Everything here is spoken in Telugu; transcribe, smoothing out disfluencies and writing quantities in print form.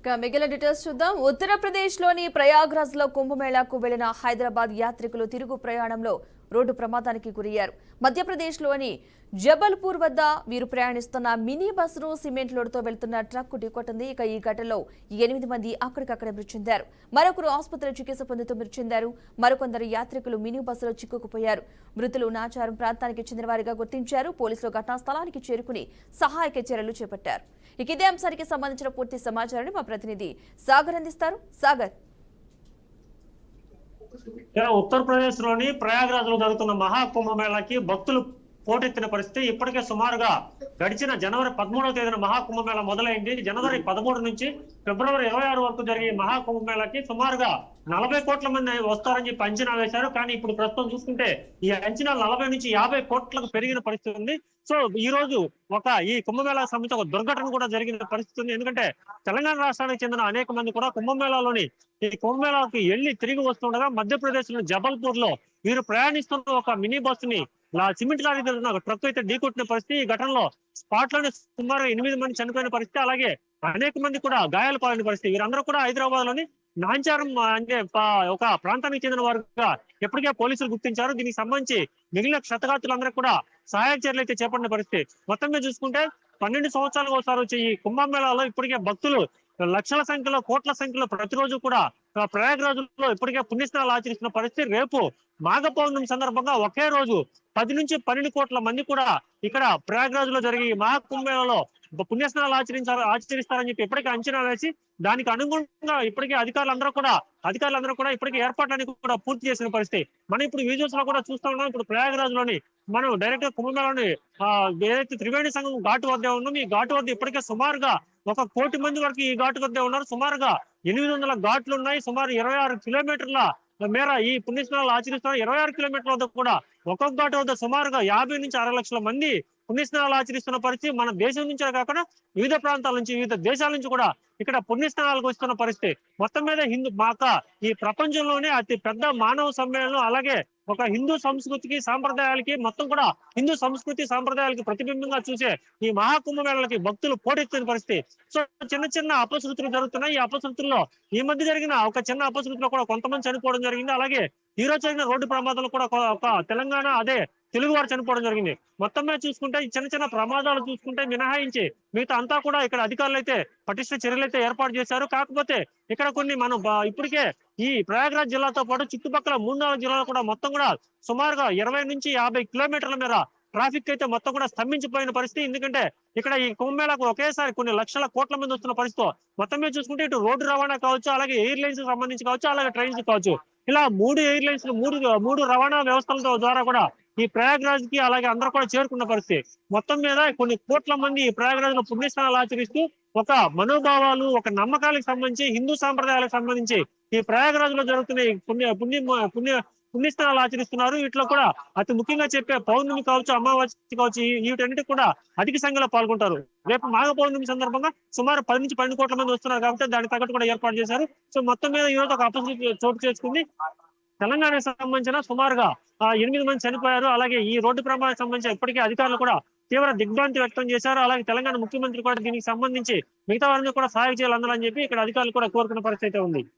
మిగిలిన డీటెయిల్స్ చూద్దాం. ఉత్తరప్రదేశ్ లోని ప్రయాగ్రాజ్ లో కుంభమేళాకు వెళ్లిన హైదరాబాద్ యాత్రికులు తిరుగు ప్రయాణంలో రోడ్డు ప్రమాదానికి గురయ్యారు. మధ్యప్రదేశ్ లోని జబల్పూర్ వద్ద వీరు ప్రయాణిస్తున్న మినీ బస్సును సిమెంట్ లోడ్తో వెళ్తున్న ట్రక్కు ఢీకొట్టింది. ఇక ఈ ఘటనలో 8 మంది అక్కడికక్కడే మృతి చెందారు. మరొకరు ఆసుపత్రిలో చికిత్స పొందుతూ మృతి చెందారు. మరికొందరు యాత్రికులు మినీ బస్సులో చిక్కుకుపోయారు. మృతులు నాచారం ప్రాంతానికి చెందిన వారిగా గుర్తించారు. పోలీసులు ఘటనా స్థలానికి చేరుకుని సహాయక చర్యలు చేపట్టారు. ఇక ఇదే అంశానికి సంబంధించిన పూర్తి సమాచారాన్ని మా ప్రతినిధి సాగర్ అందిస్తారు. సాగర్, ఉత్తరప్రదేశ్ లోని ప్రయాగ్రాజ్ లో జరుగుతున్న మహాకుంభమేళాకి భక్తులు పోటెత్తిన పరిస్థితి. ఇప్పటికే సుమారుగా గడిచిన జనవరి 13వ తేదీన మహాకుంభమేళా మొదలైంది. జనవరి 13 నుంచి ఫిబ్రవరి 26 వరకు జరిగే మహాకుంభమేళాకి సుమారుగా 40 కోట్ల మంది వస్తారని చెప్పి అంచనా వేశారు. కానీ ఇప్పుడు ప్రస్తుతం చూసుకుంటే ఈ అంచనా 40 నుంచి 50 కోట్లకు పెరిగిన పరిస్థితి ఉంది. సో ఈ రోజు ఈ కుంభమేళా సంబంధించి ఒక దుర్ఘటన కూడా జరిగిన పరిస్థితి ఉంది. ఎందుకంటే తెలంగాణ రాష్ట్రానికి చెందిన అనేక మంది కూడా కుంభమేళాలోని ఈ కుంభమేళాకి వెళ్లి తిరిగి వస్తుండగా మధ్యప్రదేశ్ లో జబల్పూర్ లో వీరు ప్రయాణిస్తున్న ఒక మినీ బస్సుని సిమెంట్ లారీ ఒక ట్రక్ అయితే ఢీకొట్టిన పరిస్థితి. ఈ ఘటనలో స్పాట్ లోనే సుమారు 8 మంది చనిపోయిన పరిస్థితి, అలాగే అనేక మంది కూడా గాయాలు పాలైన పరిస్థితి. వీరందరూ కూడా హైదరాబాద్ లోని నాంచారం అంటే ఒక ప్రాంతానికి చెందిన వారుగా ఎప్పటికే పోలీసులు గుర్తించారు. దీనికి సంబంధించి మిగిలిన క్షతగాత్రులందరూ కూడా సహాయక చర్యలు అయితే చేపట్టిన పరిస్థితి. మొత్తం మీద చూసుకుంటే 12 సంవత్సరాలకు ఒకసారి వచ్చే ఈ కుంభమేళాలో ఇప్పటికే భక్తులు లక్షల సంఖ్యలో కోట్ల సంఖ్యలో ప్రతిరోజు కూడా ప్రయాగ్రాజులో ఇప్పటికే పుణ్యస్నానాలు ఆచరిస్తున్న పరిస్థితి. రేపు మాఘ పౌర్ణమి సందర్భంగా ఒకే రోజు 10 నుంచి 12 కోట్ల మంది కూడా ఇక్కడ ప్రయాగ్రాజ్ లో జరిగే మహాకుంభమేళాలో పుణ్యస్నానాలు ఆచరిస్తారని చెప్పి ఇప్పటికే అంచనా వేసి దానికి అనుగుణంగా ఇప్పటికే అధికారులందరూ కూడా ఇప్పటికే ఏర్పాట్లని కూడా పూర్తి చేసిన పరిస్థితి. మనం ఇప్పుడు విజువల్స్ లో కూడా చూస్తా ఉన్నాం. ఇప్పుడు ప్రయాగ్రాజ్ లోని మనం డైరెక్ట్ గా కుంభమేళాని ఏదైతే త్రివేణి సంఘం ఘాటు వద్ద ఉన్నాం. ఈ ఘాటు వద్ద ఇప్పటికే సుమారుగా 1 కోటి మంది వరకు ఈ ఘాటు వద్ద ఉన్నారు. సుమారుగా 800 ఘాట్లు ఉన్నాయి. సుమారు 26 కిలోమీటర్ల మేర ఈ పుణ్యస్నానాలు ఆచరిస్తున్నారు. 26 కిలోమీటర్ల వద్ద కూడా ఒక్కొక్క ఘాటు వద్ద సుమారుగా 50 నుంచి 60 లక్షల మంది పుణ్యస్నానాలు ఆచరిస్తున్న పరిస్థితి. మన దేశం నుంచే కాకుండా వివిధ ప్రాంతాల నుంచి వివిధ దేశాల నుంచి కూడా ఇక్కడ పుణ్యస్నానాలకు వస్తున్న పరిస్థితి. మొత్తం మీద ఈ ప్రపంచంలోనే అతి పెద్ద మానవ సమ్మేళనం, అలాగే ఒక హిందూ సంస్కృతికి సాంప్రదాయాలకి మొత్తం కూడా హిందూ సంస్కృతి సాంప్రదాయాలకి ప్రతిబింబంగా చూసే ఈ మహాకుంభమేళాలకి భక్తులు పోటెత్తిన పరిస్థితి. సో చిన్న చిన్న అపశృతులు జరుగుతున్నాయి. ఈ అపశృతుల్లో ఈ మధ్య జరిగిన ఒక చిన్న అపశృతిలో కూడా కొంతమంది చనిపోవడం జరిగింది. అలాగే ఈ రోజు జరిగిన రోడ్డు ప్రమాదాలు కూడా ఒక తెలంగాణ తెలుగు వారు చనిపోవడం జరిగింది. మొత్తం మీద చూసుకుంటే ఈ చిన్న చిన్న ప్రమాదాలు చూసుకుంటే మినహాయించి మిగతా అంతా కూడా ఇక్కడ అధికారులు అయితే పటిష్ట చర్యలు అయితే ఏర్పాటు చేశారు. కాకపోతే ఇక్కడ కొన్ని మనం ఇప్పటికే ఈ ప్రయాగ్రాజ్ జిల్లాతో పాటు చుట్టుపక్కల 3-4 జిల్లాలు కూడా మొత్తం కూడా సుమారుగా 20 నుంచి 50 కిలోమీటర్ల మేర ట్రాఫిక్ అయితే మొత్తం కూడా స్తంభించిపోయిన పరిస్థితి. ఎందుకంటే ఇక్కడ ఈ కుంభమేళాకు ఒకేసారి కొన్ని లక్షల కోట్ల మంది వస్తున్న పరిస్థితి. మొత్తం మీద చూసుకుంటే ఇటు రోడ్డు రవాణా కావచ్చు, అలాగే ఎయిర్లైన్స్ సంబంధించి కావచ్చు, అలాగే ట్రైన్స్ కావచ్చు, ఇలా 3 ఎయిర్లైన్స్ 3 రవాణా వ్యవస్థల ద్వారా కూడా ఈ ప్రయాగ్రాజ్ కి అలాగే అందరూ కూడా చేరుకున్న పరిస్థితి. మొత్తం మీద కొన్ని కోట్ల మంది ఈ ప్రయాగ్రాజ్ లో పుణ్యస్నానాలు ఆచరిస్తూ ఒక మనోభావాలు, ఒక నమ్మకాలకు సంబంధించి హిందూ సాంప్రదాయాలకు సంబంధించి ఈ ప్రయాగ్రాజ్ లో జరుగుతున్న పుణ్యస్నానాలు ఆచరిస్తున్నారు. వీటిలో కూడా అతి ముఖ్యంగా చెప్పే పౌర్ణమి కావచ్చు, అమావాస్య కావచ్చు, వీటన్నిటి కూడా అధిక సంఖ్యలో పాల్గొంటారు. రేపు మాఘ పౌర్ణమి సందర్భంగా సుమారు 10 నుంచి 12 కోట్ల మంది వస్తున్నారు కాబట్టి దానికి తగ్గట్టు కూడా ఏర్పాటు చేశారు. సో మొత్తం మీద ఈ రోజు ఒక అపశృతి చోటు చేసుకుంది. తెలంగాణకు సంబంధించిన సుమారుగా 8 మంది చనిపోయారు. అలాగే ఈ రోడ్డు ప్రమాదానికి సంబంధించి ఇప్పటికే అధికారులు కూడా తీవ్ర దిగ్భ్రాంతి వ్యక్తం చేశారు. అలాగే తెలంగాణ ముఖ్యమంత్రి కూడా దీనికి సంబంధించి మిగతా వారిని కూడా సహాయం చేయాలని చెప్పి ఇక్కడ అధికారులు కూడా కోరుకున్న పరిస్థితి ఉంది.